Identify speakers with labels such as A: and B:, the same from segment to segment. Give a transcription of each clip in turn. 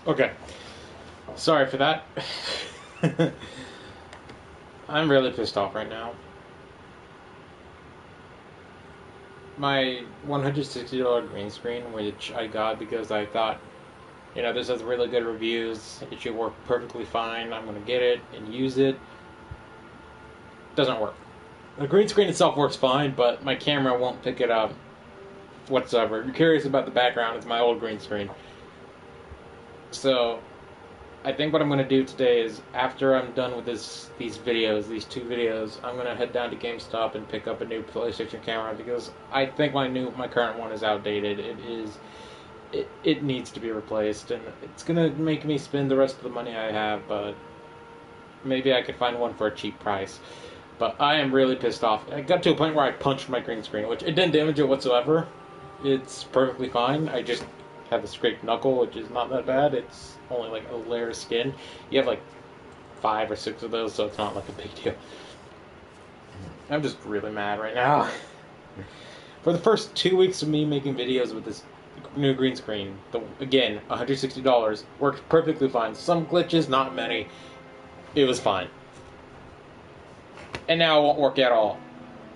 A: Okay. Sorry for that. I'm really pissed off right now. My $160 green screen, which I got because I thought, this has really good reviews, it should work perfectly fine, I'm gonna get it and use it, doesn't work. The green screen itself works fine, but my camera won't pick it up whatsoever. If you're curious about the background, it's my old green screen. So, I think what I'm going to do today is, after I'm done with these two videos, I'm going to head down to GameStop and pick up a new PlayStation camera, because I think my current one is outdated. It needs to be replaced, and it's going to make me spend the rest of the money I have, but maybe I could find one for a cheap price. But I am really pissed off. I got to a point where I punched my green screen, which it didn't damage it whatsoever. It's perfectly fine. I just have a scraped knuckle, which is not that bad. It's only like a layer of skin. You have like 5 or 6 of those, so it's not like a big deal. I'm just really mad right now. For the first 2 weeks of me making videos with this new green screen, again, $160, worked perfectly fine. Some glitches, not many. It was fine. And now it won't work at all.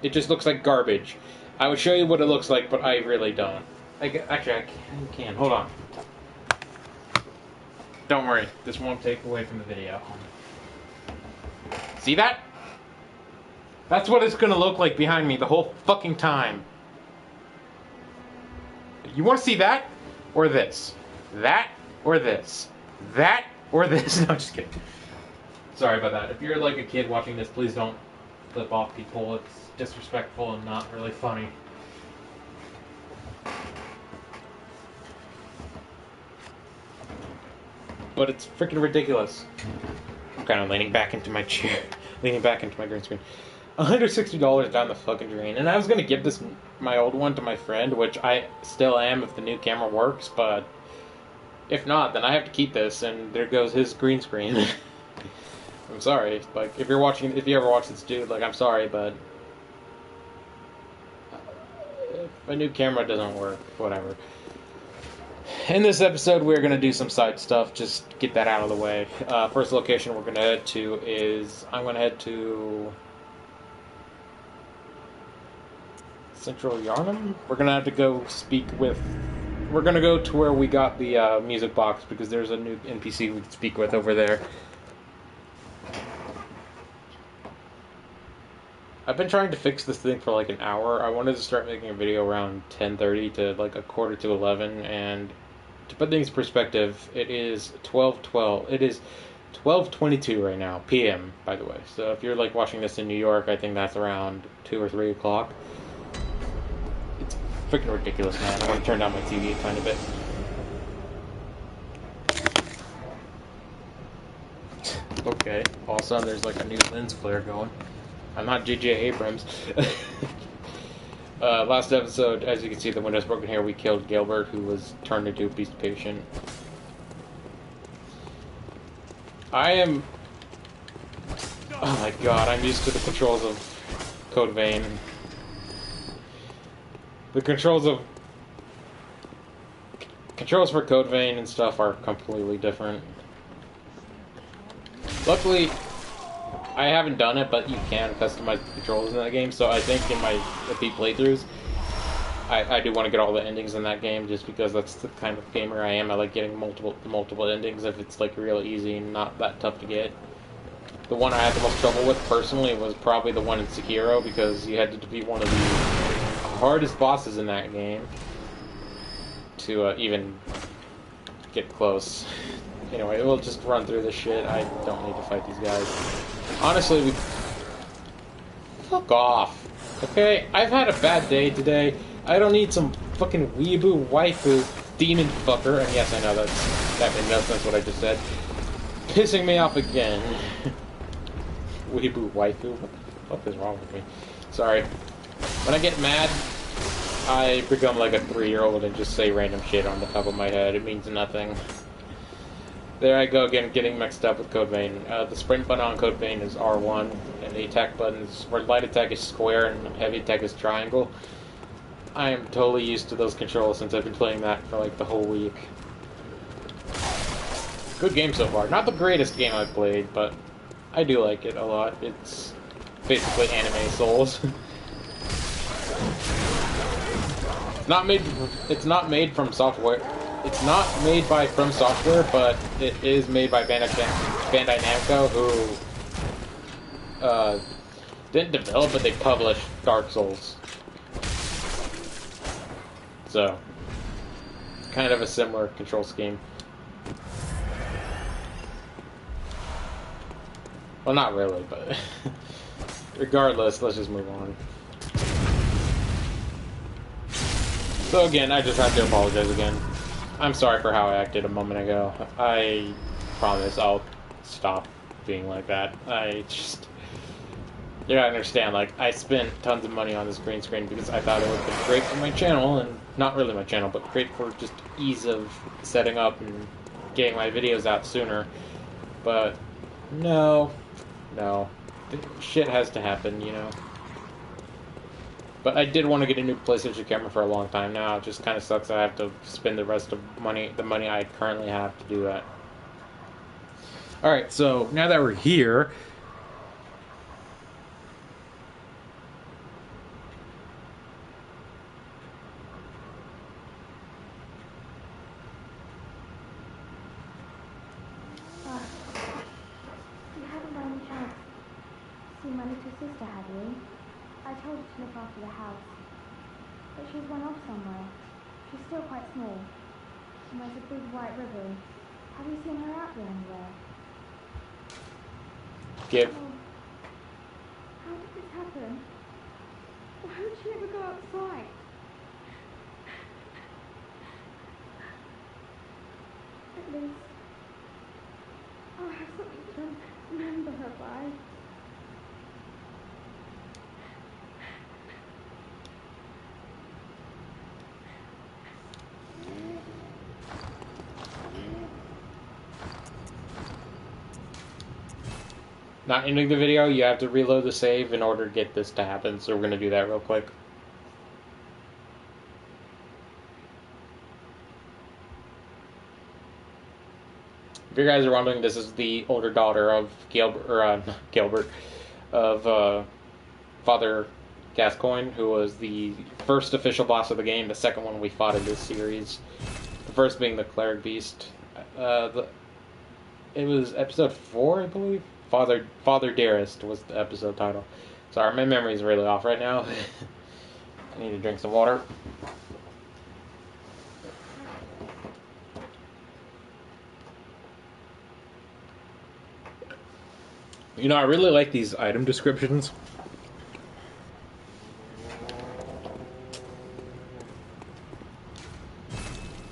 A: It just looks like garbage. I would show you what it looks like, but I really don't. Actually, I can. Hold on. Don't worry. This won't take away from the video. See that? That's what it's gonna look like behind me the whole fucking time. You want to see that? Or this? That? Or this? That? Or this? No, I'm just kidding. Sorry about that. If you're like a kid watching this, please don't flip off people. It's disrespectful and not really funny. But it's freaking ridiculous. I'm kind of leaning back into my chair, leaning back into my green screen. $160 down the fucking drain, and I was gonna give my old one to my friend, which I still am if the new camera works. But if not, then I have to keep this, and there goes his green screen. I'm sorry. Like, if you ever watch this dude, like, I'm sorry, but if a new camera doesn't work, whatever. In this episode, we're going to do some side stuff, just get that out of the way. First location we're going to head to is, I'm going to head to Central Yarnum? We're going to have to go we're going to go to where we got the music box, because there's a new NPC we can speak with over there. I've been trying to fix this thing for like an hour. I wanted to start making a video around 10:30 to like a quarter to 11, and to put things in perspective, it is 12:12. It is 12:22 right now, PM, by the way. So if you're like watching this in New York, I think that's around 2 or 3 o'clock. It's freaking ridiculous, man. I want to turn down my TV a tiny bit. Okay, all of a sudden there's like a new lens flare going. I'm not J.J. Abrams. Last episode, as you can see, the window's broken here. We killed Gilbert, who was turned into a beast patient. Oh my god, I'm used to the controls of Code Vein. The controls for Code Vein and stuff are completely different. Luckily, I haven't done it, but you can customize the controls in that game, so I think in my repeat playthroughs, I do want to get all the endings in that game, just because that's the kind of gamer I am. I like getting multiple endings if it's like real easy and not that tough to get. The one I had the most trouble with, personally, was probably the one in Sekiro, because you had to defeat one of the hardest bosses in that game to even get close. Anyway, we'll just run through this shit. I don't need to fight these guys. Honestly, fuck off. Okay? I've had a bad day today. I don't need some fucking weeaboo waifu demon fucker. And yes, I know that made no sense what I just said. Pissing me off again. Weeaboo waifu? What the fuck is wrong with me? Sorry. When I get mad, I become like a 3-year-old and just say random shit on the top of my head. It means nothing. There I go again, getting mixed up with Code Vein. The sprint button on Code Vein is R1, and the attack buttons, where light attack is square and heavy attack is triangle. I am totally used to those controls since I've been playing that for like the whole week. Good game so far. Not the greatest game I've played, but I do like it a lot. It's basically anime Souls. It's not made from software. It's not made by From Software, but it is made by Bandai Namco, who didn't develop, but they published Dark Souls. So, kind of a similar control scheme. Well, not really, but regardless, let's just move on. So again, I just have to apologize again. I'm sorry for how I acted a moment ago. I promise I'll stop being like that. You gotta understand, like, I spent tons of money on this green screen because I thought it would be great for my channel, and not really my channel, but great for just ease of setting up and getting my videos out sooner. But no, shit has to happen, you know. But I did want to get a new PlayStation camera for a long time now. It just kind of sucks I have to spend the rest of the money I currently have to do that. Alright, so now that we're here,
B: you haven't by any chance seen my little sister, have you? I told her to look after the house, but she's run off somewhere. She's still quite small, and wears a big white ribbon. Have you seen her out there anywhere?
A: give.
B: Oh, how did this happen? Why would she ever go outside? At least I'll have something to remember her by.
A: Not ending the video, you have to reload the save in order to get this to happen, so we're going to do that real quick. If you guys are wondering, this is the older daughter of Gilbert, of Father Gascoigne, who was the first official boss of the game, the second one we fought in this series. The first being the Cleric Beast. It was episode 4, I believe? Father Dearest was the episode title. Sorry, my memory's really off right now. I need to drink some water. You know, I really like these item descriptions.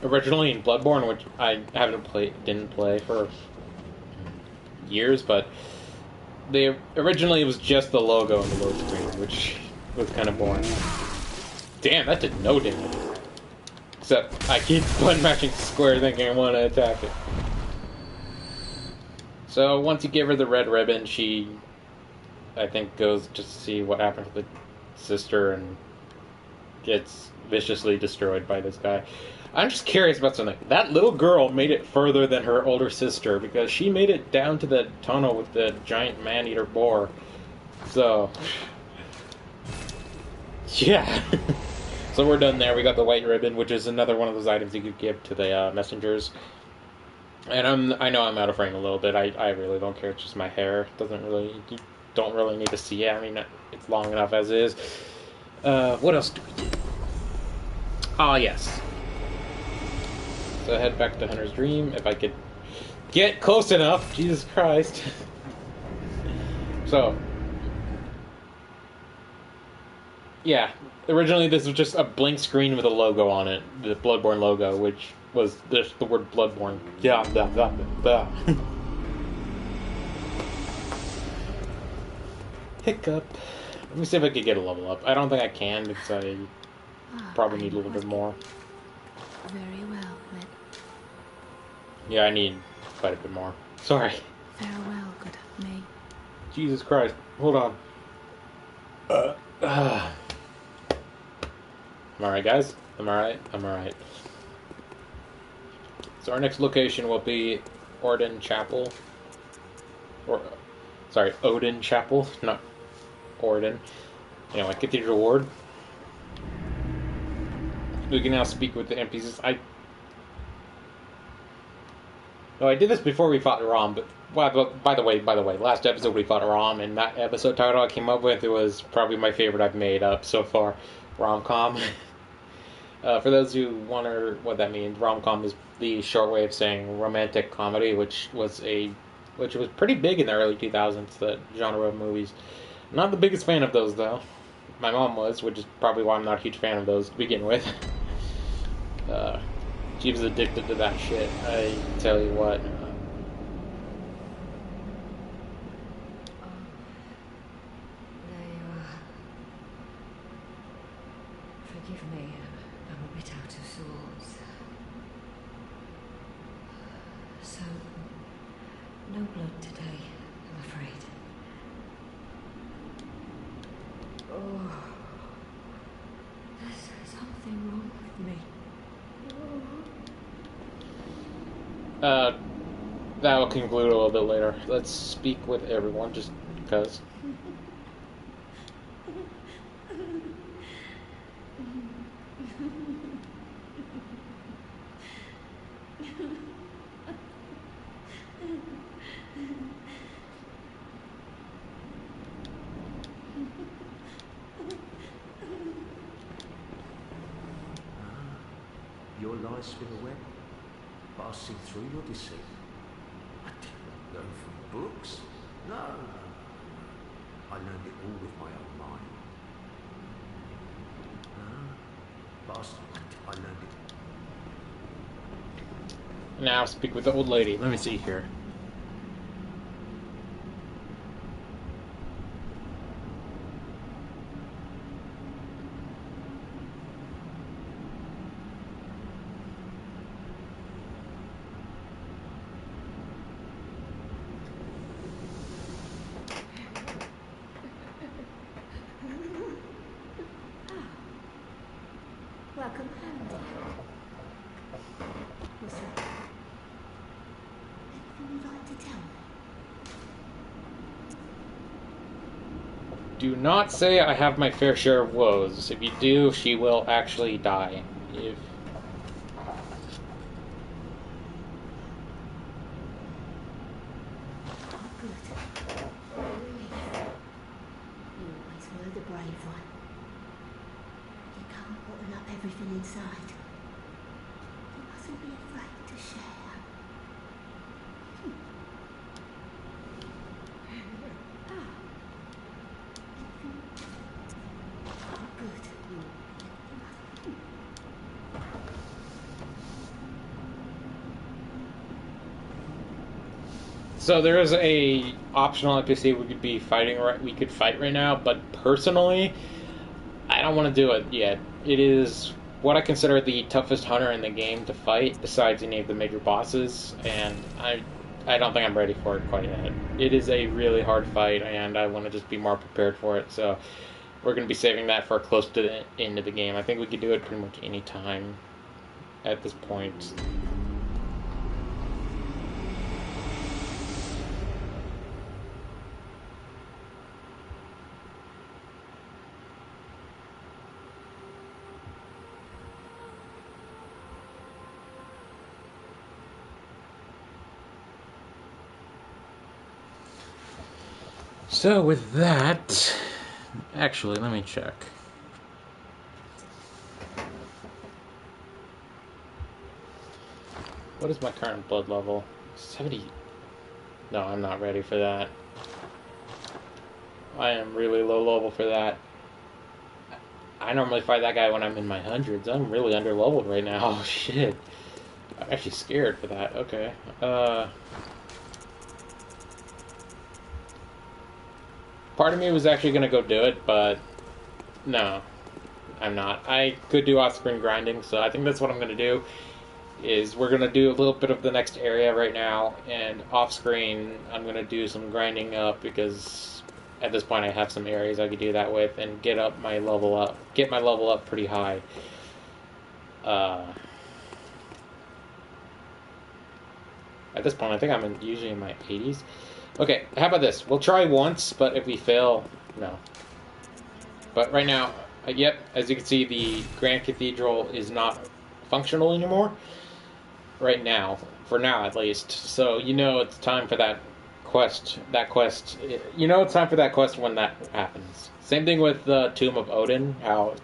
A: Originally in Bloodborne, which I didn't play for years, but originally it was just the logo and the load screen, which was kind of boring. Damn, that did no damage. Except I keep button mashing square thinking I want to attack it. So once you give her the red ribbon, she, I think, goes just to see what happened to the sister and gets viciously destroyed by this guy. I'm just curious about something. That little girl made it further than her older sister because she made it down to the tunnel with the giant man-eater boar. So, yeah. So we're done there. We got the white ribbon, which is another one of those items you could give to the messengers. And I know I'm out of frame a little bit. I really don't care. It's just my hair. You don't really need to see it. I mean, it's long enough as is. What else do we do? Ah, yes. So head back to Hunter's Dream, if I could get close enough. Jesus Christ. So, yeah. Originally this was just a blank screen with a logo on it. The Bloodborne logo, which was just the word Bloodborne. Yeah, blah, blah, blah. Hiccup. Let me see if I could get a level up. I don't think I can because I probably need a little bit more.
B: Very well, then.
A: Yeah, I need quite a bit more. Sorry.
B: Farewell, good of me.
A: Jesus Christ. Hold on. I'm alright, guys. I'm alright. So our next location will be Orden Chapel. Or, sorry, Odin Chapel, not Orden. Anyway, Cathedral Ward. We can now speak with the NPCs. I did this before we fought Rom, but by the way, last episode we fought Rom, and that episode title I came up with, it was probably my favorite I've made up so far, rom-com. For those who wonder what that means, rom-com is the short way of saying romantic comedy, which was pretty big in the early 2000s, the genre of movies. Not the biggest fan of those, though. My mom was, which is probably why I'm not a huge fan of those to begin with. She was addicted to that shit, I tell you what.
C: Forgive me, I'm a bit out of sorts. So, no blood today, I'm afraid. Oh, there's something wrong with me.
A: That will conclude a little bit later. Let's speak with everyone, just because.
D: Your lies spin a web, passing through your deceit. I didn't learn from books. No. I learned it all with my own mind. Bastard, I learned it.
A: Now speak with the old lady. Let me see here.
C: Welcome home, dear. Listen, anything you'd like to tell me?
A: Do not say I have my fair share of woes. If you do, she will actually die. If...
C: Oh, good. Relief. You always were the brave one. You can't bottle up everything inside. You mustn't be afraid to share. Oh, good.
A: So there is a optional NPC we could fight right now, but personally, I don't want to do it yet. It is what I consider the toughest hunter in the game to fight, besides any of the major bosses, and I don't think I'm ready for it quite yet. It is a really hard fight, and I want to just be more prepared for it, so we're going to be saving that for close to the end of the game. I think we could do it pretty much any time at this point. So with that, actually, let me check. What is my current blood level? 70. No, I'm not ready for that. I am really low level for that. I normally fight that guy when I'm in my hundreds. I'm really under leveled right now. Oh shit. I'm actually scared for that. Okay. Part of me was actually going to go do it, but no, I'm not. I could do off-screen grinding, so I think that's what I'm going to do, is we're going to do a little bit of the next area right now, and off-screen I'm going to do some grinding up, because at this point I have some areas I could do that with, and get my level up pretty high. At this point, I think I'm usually in my 80s. Okay, how about this? We'll try once, but if we fail, no. But right now, yep, as you can see, the Grand Cathedral is not functional anymore. Right now, for now at least. So you know it's time for that quest. You know it's time for that quest when that happens. Same thing with the Tomb of Odin. How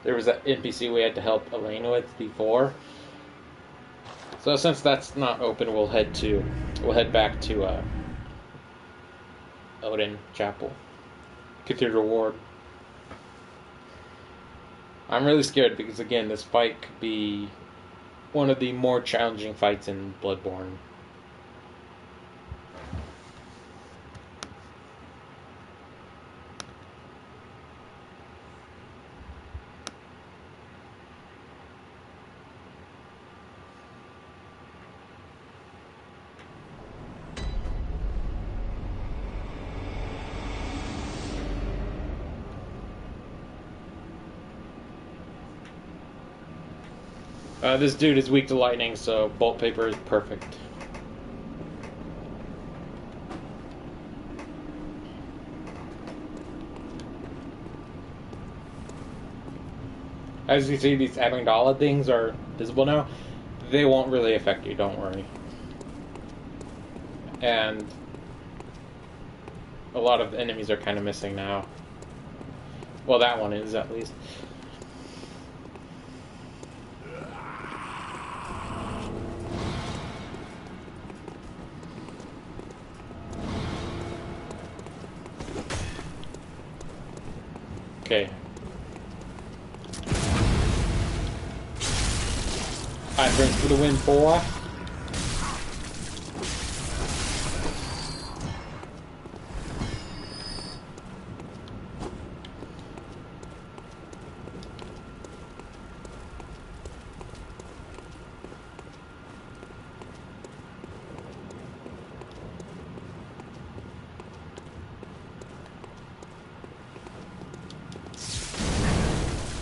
A: there was that NPC we had to help Elaine with before. So since that's not open, we'll head back to Odin Chapel, Cathedral Ward. I'm really scared because again, this fight could be one of the more challenging fights in Bloodborne. This dude is weak to lightning, so bolt paper is perfect. As you see, these Amygdala things are visible now. They won't really affect you, don't worry. And a lot of the enemies are kind of missing now. Well, that one is, at least. Okay. High brings for the win, boy.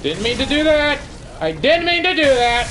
A: Didn't mean to do that! I didn't mean to do that!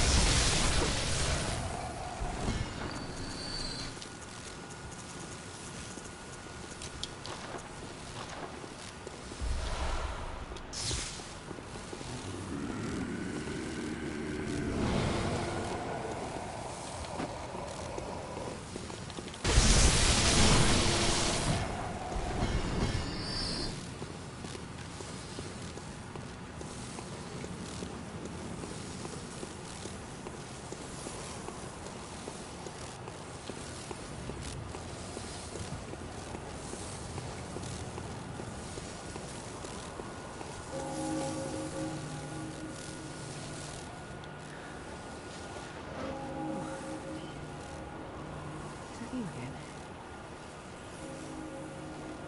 C: You again?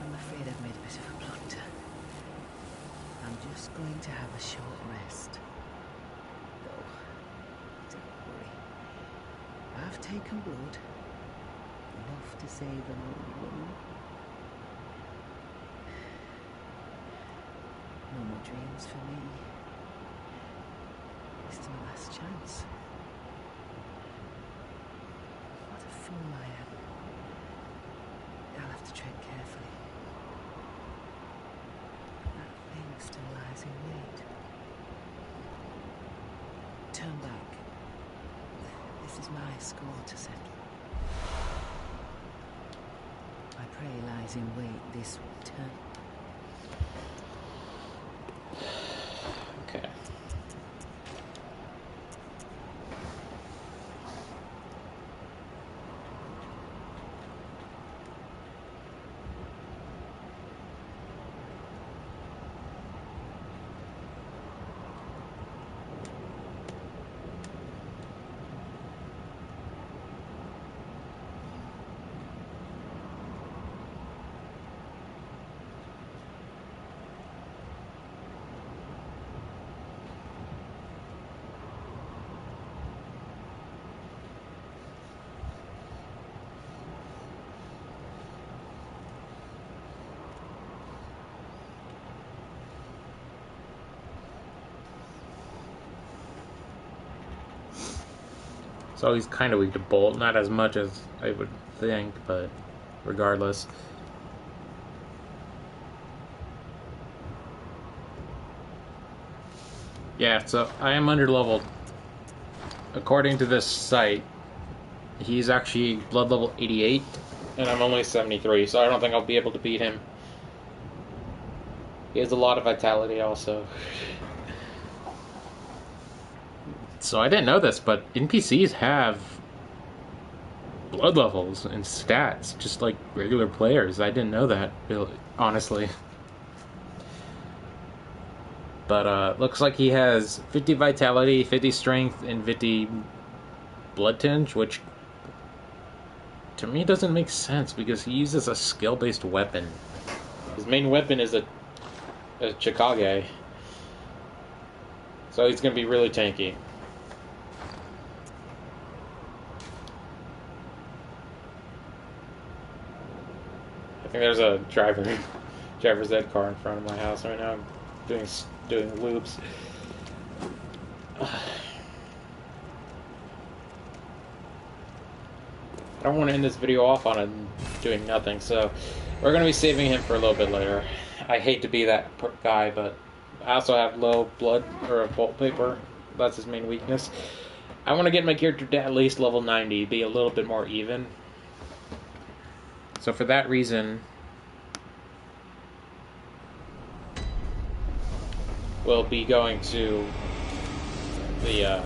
C: I'm afraid I've made a bit of a blunder. I'm just going to have a short rest. Though, don't worry. I've taken blood. Enough to save an old woman. No more dreams for me. This is my last chance. What a fool I am. I'll have to tread carefully. That thing still lies in wait. Turn back. This is my score to settle. My prey lies in wait this turn.
A: Okay. So he's kind of weak to Bolt, not as much as I would think, but regardless. Yeah, so I am underleveled. According to this site, he's actually blood level 88, and I'm only 73, so I don't think I'll be able to beat him. He has a lot of vitality also. So I didn't know this, but NPCs have blood levels and stats, just like regular players. I didn't know that, really, honestly. But looks like he has 50 vitality, 50 strength, and 50 blood tinge, which to me doesn't make sense because he uses a skill-based weapon. His main weapon is a Chikage. So he's going to be really tanky. I think there's a driver's ed car in front of my house right now, doing loops. I don't want to end this video off on him doing nothing, so we're going to be saving him for a little bit later. I hate to be that guy, but I also have low blood, or a bolt paper. That's his main weakness. I want to get my character to at least level 90, be a little bit more even. So for that reason, we'll be going to the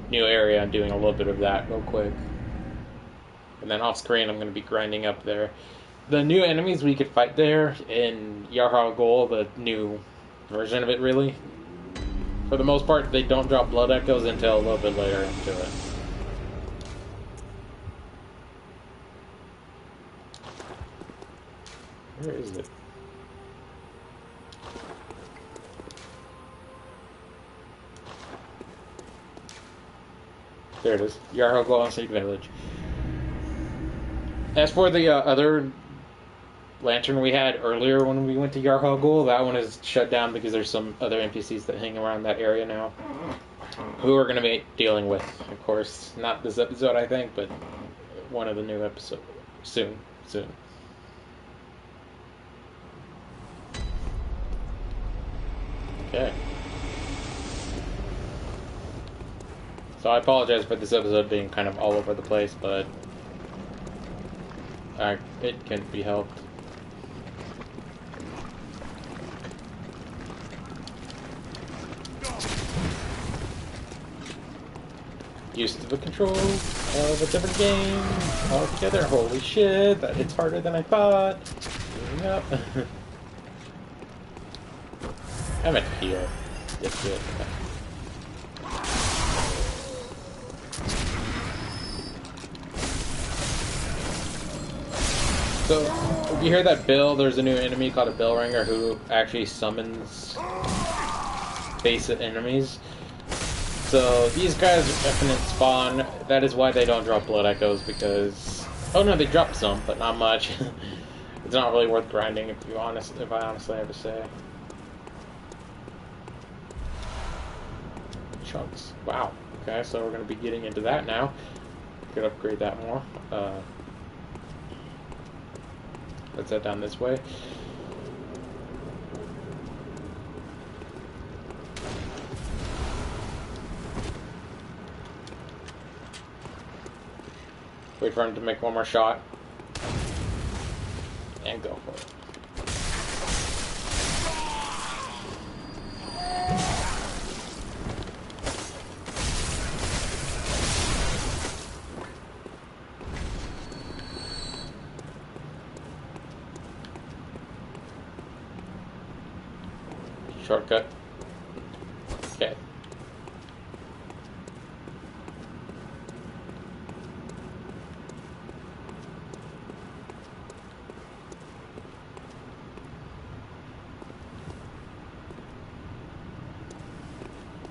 A: new area and doing a little bit of that real quick. And then off screen, I'm going to be grinding up there. The new enemies we could fight there in Yarhal Gol, the new version of it, really, for the most part, they don't drop blood echoes until a little bit later into it. Where is it? There it is. Yarhal Gol and Snake Village. As for the other lantern we had earlier when we went to Yarhal Gol, that one is shut down because there's some other NPCs that hang around that area now, who we're going to be dealing with, of course. Not this episode, I think, but one of the new episodes. Soon. Okay. So I apologize for this episode being kind of all over the place, but it can't be helped. Used to the controls of a different game altogether. Holy shit, that hits harder than I thought. Yep. I meant to heal. It's good. So, if you hear that bill, there's a new enemy called a bell ringer who actually summons base enemies. So, these guys are definite spawn. That is why they don't drop blood echoes, because... Oh no, they drop some, but not much. It's not really worth grinding, if I honestly have to say. Chunks. Wow. Okay, so we're going to be getting into that now. Could upgrade that more. Let's head down this way. Wait for him to make one more shot. And go for it. Shortcut. Okay.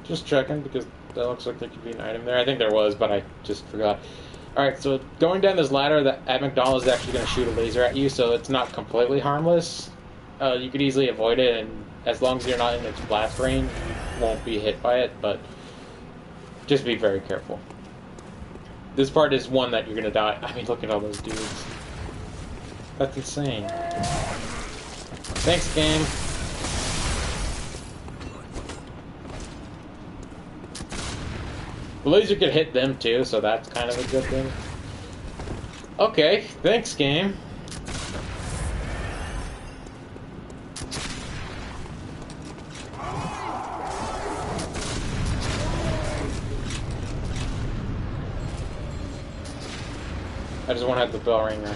A: Just checking because that looks like there could be an item there. I think there was, but I just forgot. Alright, so going down this ladder at McDonald's is actually going to shoot a laser at you, so it's not completely harmless. You could easily avoid it, and as long as you're not in its blast range, you won't be hit by it, but just be very careful. This part is one that you're gonna die. I mean, look at all those dudes. That's insane. Thanks, game. The laser could hit them too, so that's kind of a good thing. Okay, thanks, game. I just want to have the bell ringer.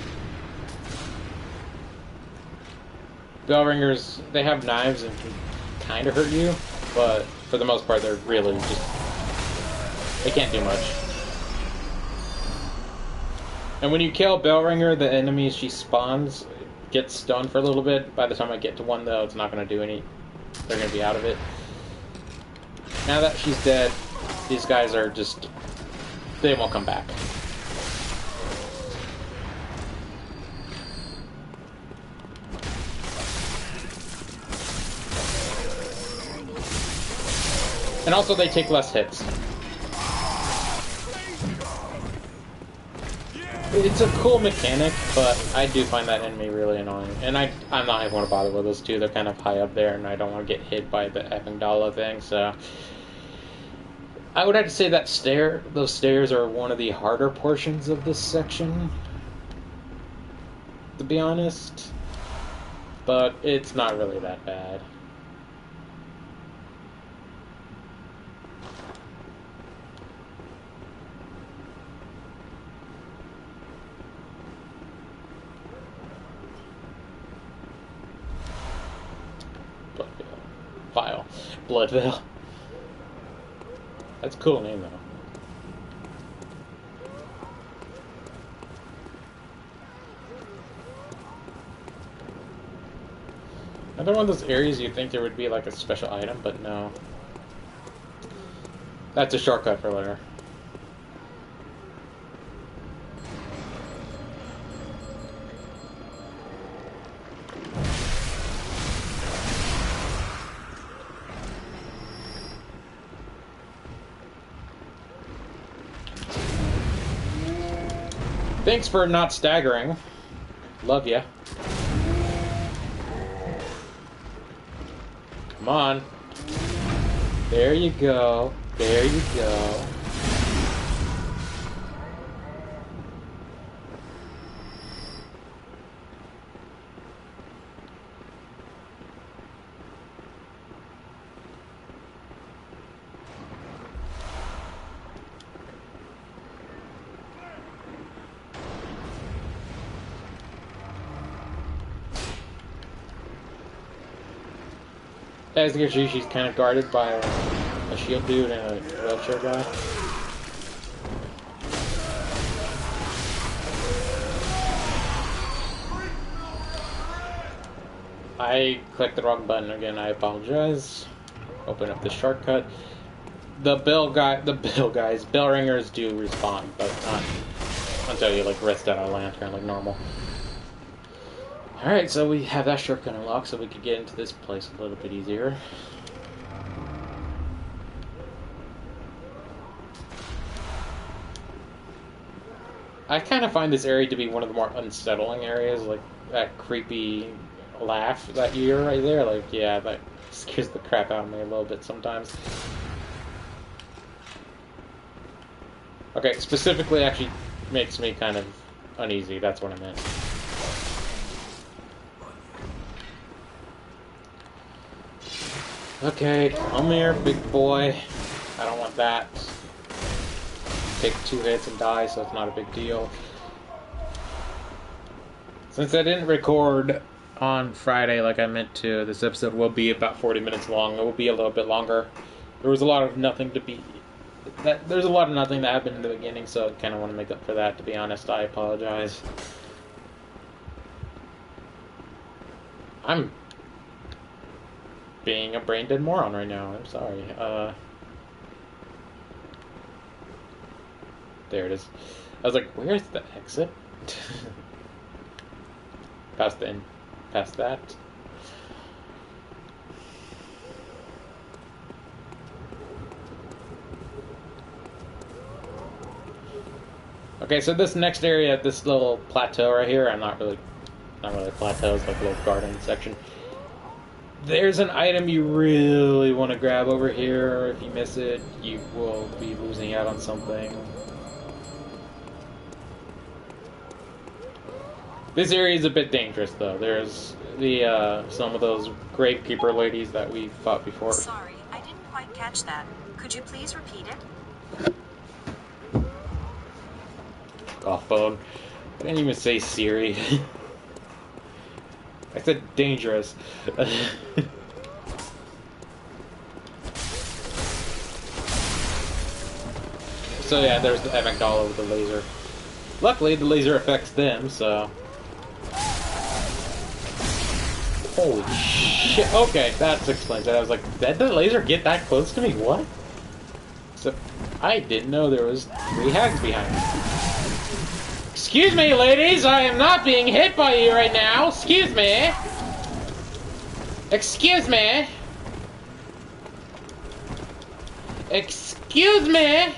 A: Bell ringers, they have knives and can kind of hurt you, but for the most part, they're really just... they can't do much. And when you kill Bellringer, the enemy she spawns gets stunned for a little bit. By the time I get to one, though, it's not going to do any. They're going to be out of it. Now that she's dead, these guys are just... they won't come back. And also, they take less hits. It's a cool mechanic, but I do find that enemy really annoying. And I'm not even going to bother with those two. They're kind of high up there, and I don't want to get hit by the effing dollar thing, so... I would have to say that those stairs are one of the harder portions of this section, to be honest. But it's not really that bad. Bloodville. That's a cool name, though. Another one of those areas you think there would be like a special item, but no. That's a shortcut for later. Thanks for not staggering. Love ya. Come on. There you go. There you go. As you can see, she's kind of guarded by a shield dude and a wheelchair guy. I clicked the wrong button again. I apologize. Open up the shortcut. The bell ringers do respawn, but not until you like rest out a lantern like normal. Alright, so we have that shortcut unlocked, so we could get into this place a little bit easier. I kind of find this area to be one of the more unsettling areas, like that creepy laugh that you hear right there. Like, yeah, that scares the crap out of me a little bit sometimes. Okay, specifically actually makes me kind of uneasy, that's what I meant. Okay, come here, big boy. I don't want that. Take 2 hits and die, so it's not a big deal. Since I didn't record on Friday like I meant to, this episode will be about 40 minutes long. It will be a little bit longer. There's a lot of nothing that happened in the beginning, so I kind of want to make up for that, to be honest. I apologize. I'm being a brain-dead moron right now. I'm sorry. There it is. I was like, where's the exit? Past that. Okay, so this next area, this little plateau right here, not really a plateau, it's like a little garden section. There's an item you really want to grab over here. If you miss it, you will be losing out on something. This area is a bit dangerous, though. There's the some of those gravekeeper ladies that we fought before.
E: Sorry, I didn't quite catch that. Could you please repeat it?
A: Oh, phone. I didn't even say Siri. I said dangerous. So yeah, there's the Amygdala with the laser. Luckily, the laser affects them, so... Holy shit. Okay, that explains it. I was like, did the laser get that close to me? What? So, I didn't know there was 3 hags behind me. Excuse me, ladies! I am not being hit by you right now! Excuse me! Excuse me! Excuse me!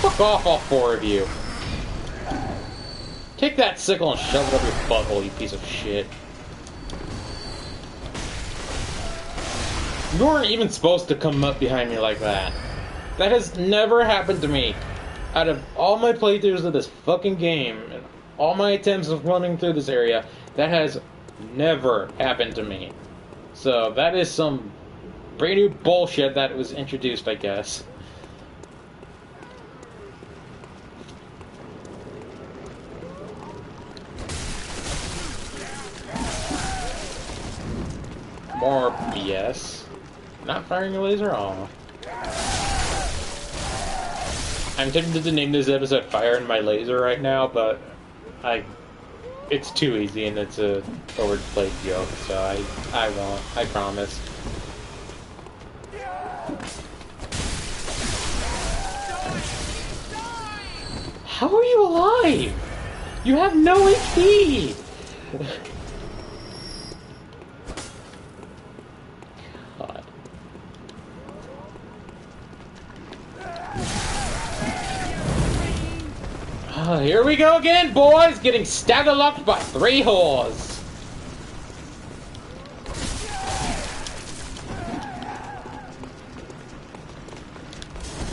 A: Fuck off, all 4 of you. Take that sickle and shove it up your butthole, you piece of shit. You weren't even supposed to come up behind me like that. That has never happened to me. Out of all my playthroughs of this fucking game, and all my attempts of running through this area, that has never happened to me. So that is some brand new bullshit that was introduced, I guess. More BS. Not firing a laser? Aw. I'm tempted to name this episode Fire in My Laser right now, but it's too easy and it's a overplayed joke, so I won't. I promise. How are you alive? You have no HP! God. Here we go again, boys! Getting stagger-locked by 3 whores!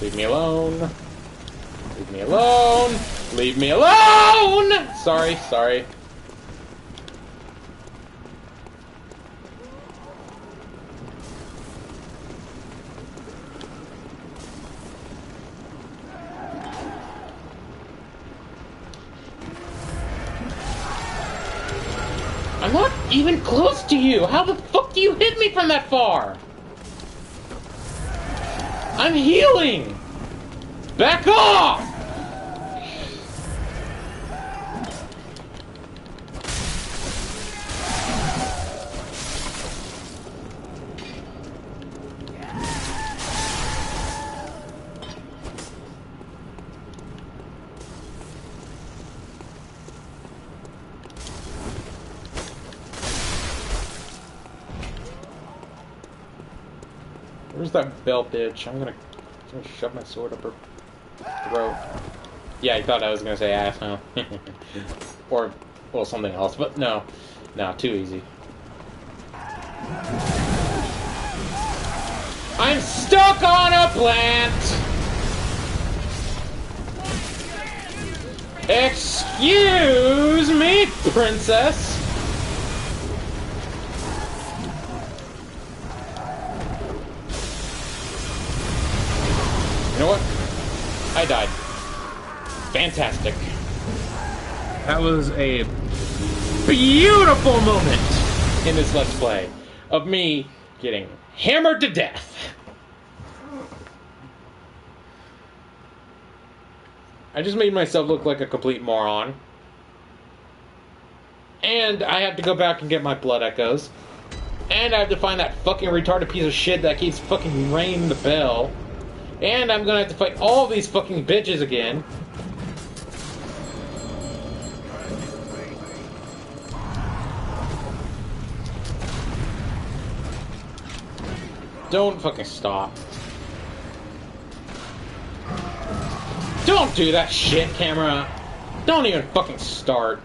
A: Leave me alone. Leave me alone. Leave me alone! Sorry, sorry. I'm not even close to you! How the fuck do you hit me from that far? I'm healing! Back off! Where's that bell bitch? I'm gonna shove my sword up her throat. Yeah, I thought I was gonna say ass, huh? Or, well, something else, but no. No, too easy. I'm stuck on a plant! Excuse me, princess! You know what? I died. Fantastic. That was a beautiful moment in this Let's Play of me getting hammered to death. I just made myself look like a complete moron. And I have to go back and get my blood echoes. And I have to find that fucking retarded piece of shit that keeps fucking ringing the bell. And I'm gonna have to fight all these fucking bitches again. Don't fucking stop. Don't do that shit, camera. Don't even fucking start.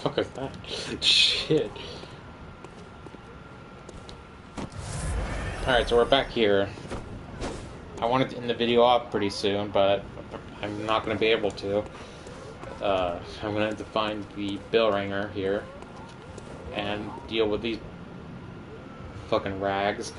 A: Fuck is that? Shit. Alright, so we're back here. I wanted to end the video off pretty soon, but I'm not going to be able to. I'm going to have to find the bell ringer here and deal with these fucking rags.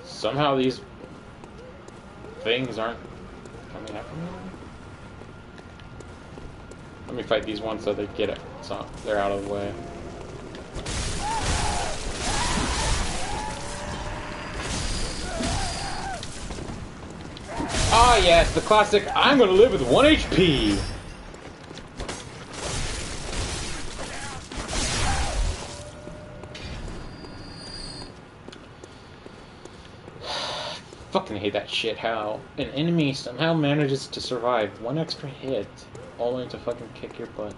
A: Somehow these things aren't coming after me. Let me fight these ones so they get it. So they're out of the way. Ah, yes, the classic. I'm gonna live with 1 HP. Fucking hate that shit, how an enemy somehow manages to survive 1 extra hit only to fucking kick your butt.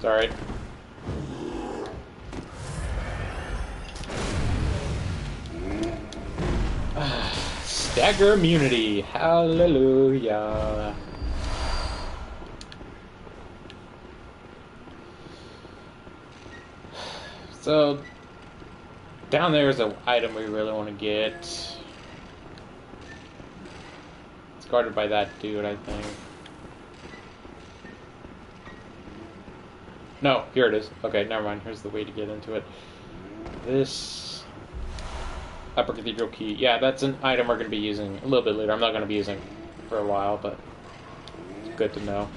A: Sorry. Stagger immunity. Hallelujah. So, down there is an item we really want to get. It's guarded by that dude, I think. No, here it is. Okay, never mind. Here's the way to get into it. This Upper Cathedral Key. Yeah, that's an item we're going to be using a little bit later. I'm not going to be using for a while, but it's good to know.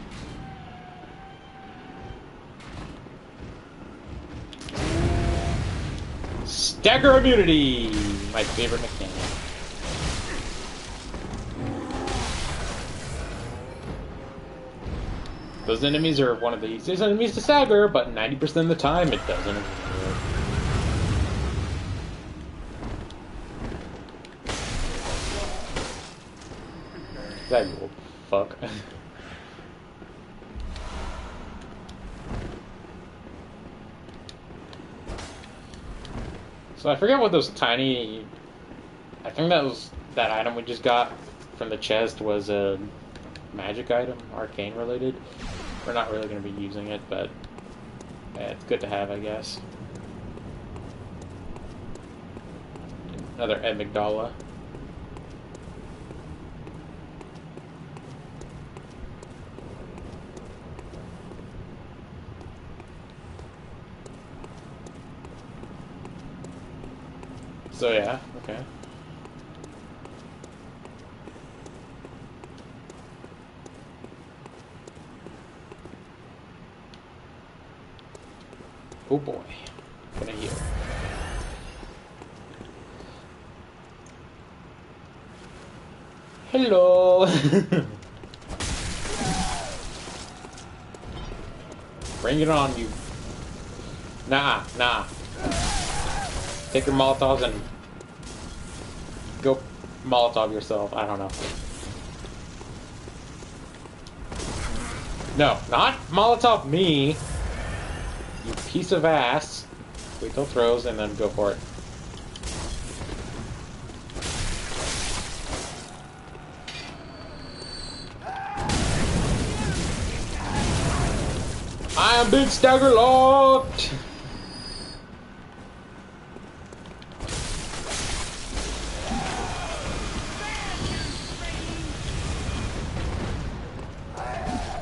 A: Stagger immunity! My favorite mechanic. Those enemies are one of the easiest enemies to stagger, but 90% of the time it doesn't work. That little fuck. So I forget what those tiny... I think that item we just got from the chest was a magic item, arcane related. We're not really going to be using it, but it's good to have, I guess. Another amygdala. So yeah, okay. Oh boy, gonna heal. Hello. Bring it on, you. Nah. Take your Molotovs and go Molotov yourself. I don't know. No, not Molotov me. You piece of ass. Wait till throws and then go for it. I am Big Staggerlocked!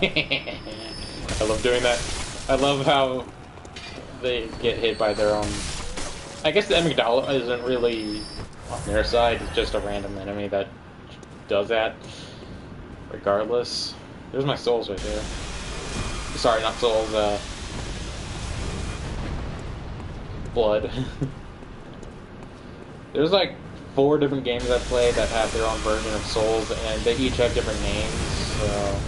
A: I love doing that. I love how they get hit by their own... I guess the amygdala isn't really on their side, it's just a random enemy that does that. Regardless. There's my souls right there. Sorry, not souls, blood. There's like 4 different games I play that have their own version of souls, and they each have different names, so...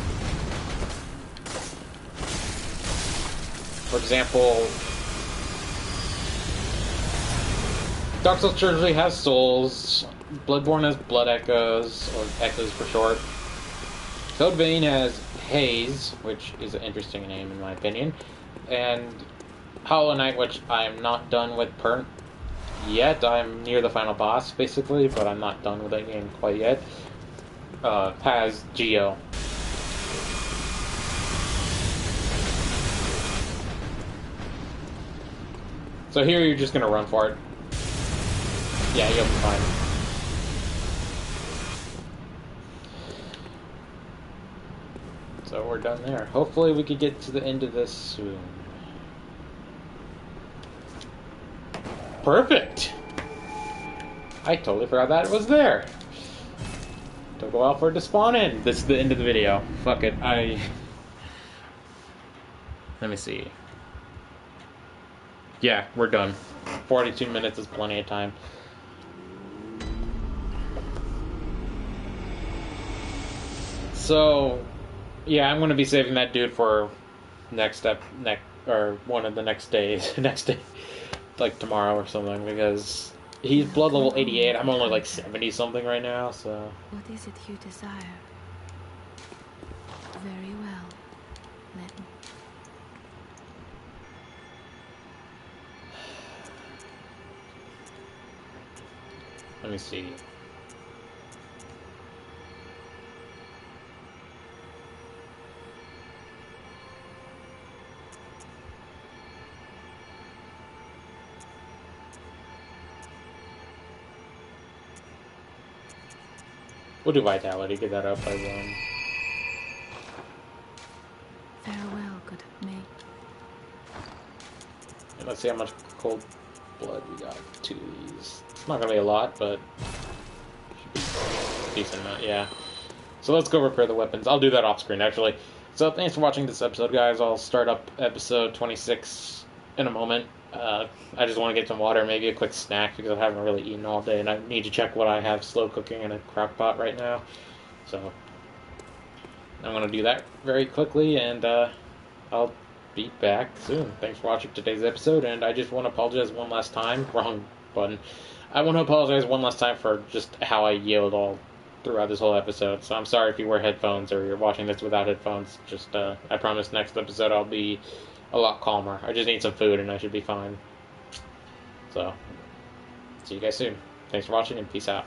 A: For example, Dark Souls Trilogy has souls, Bloodborne has blood echoes, or echoes for short. Code Vein has Haze, which is an interesting name in my opinion, and Hollow Knight, which I'm not done with yet. I'm near the final boss, basically, but I'm not done with that game quite yet. Has Geo. So here you're just gonna run for it. Yeah, you'll be fine. So we're done there. Hopefully we can get to the end of this soon. Perfect! I totally forgot that it was there. Took a while for it to spawn in. This is the end of the video. Fuck it. Let me see. Yeah, we're done. 42 minutes is plenty of time. So, yeah, I'm gonna be saving that dude for or one of the next days, next day, like tomorrow or something, because he's blood level 88. I'm only like 70 something right now, so.
F: What is it you desire? Very well. Let me.
A: Let me see. We'll do vitality, get that up by 1.
F: Farewell, good mate.
A: And let's see how much cold blood we got. 2 of these. It's not gonna be a lot, but should be a decent amount, yeah. So let's go repair the weapons. I'll do that off screen, actually. So thanks for watching this episode, guys. I'll start up episode 26 in a moment. I just want to get some water, maybe a quick snack, because I haven't really eaten all day, and I need to check what I have slow cooking in a crock pot right now. So I'm going to do that very quickly, and I'll be back soon. Thanks for watching today's episode, and I just want to apologize one last time. Wrong button. I want to apologize one last time for just how I yelled all throughout this whole episode. So I'm sorry if you wear headphones or you're watching this without headphones. Just, I promise next episode I'll be a lot calmer. I just need some food and I should be fine. So, see you guys soon. Thanks for watching and peace out.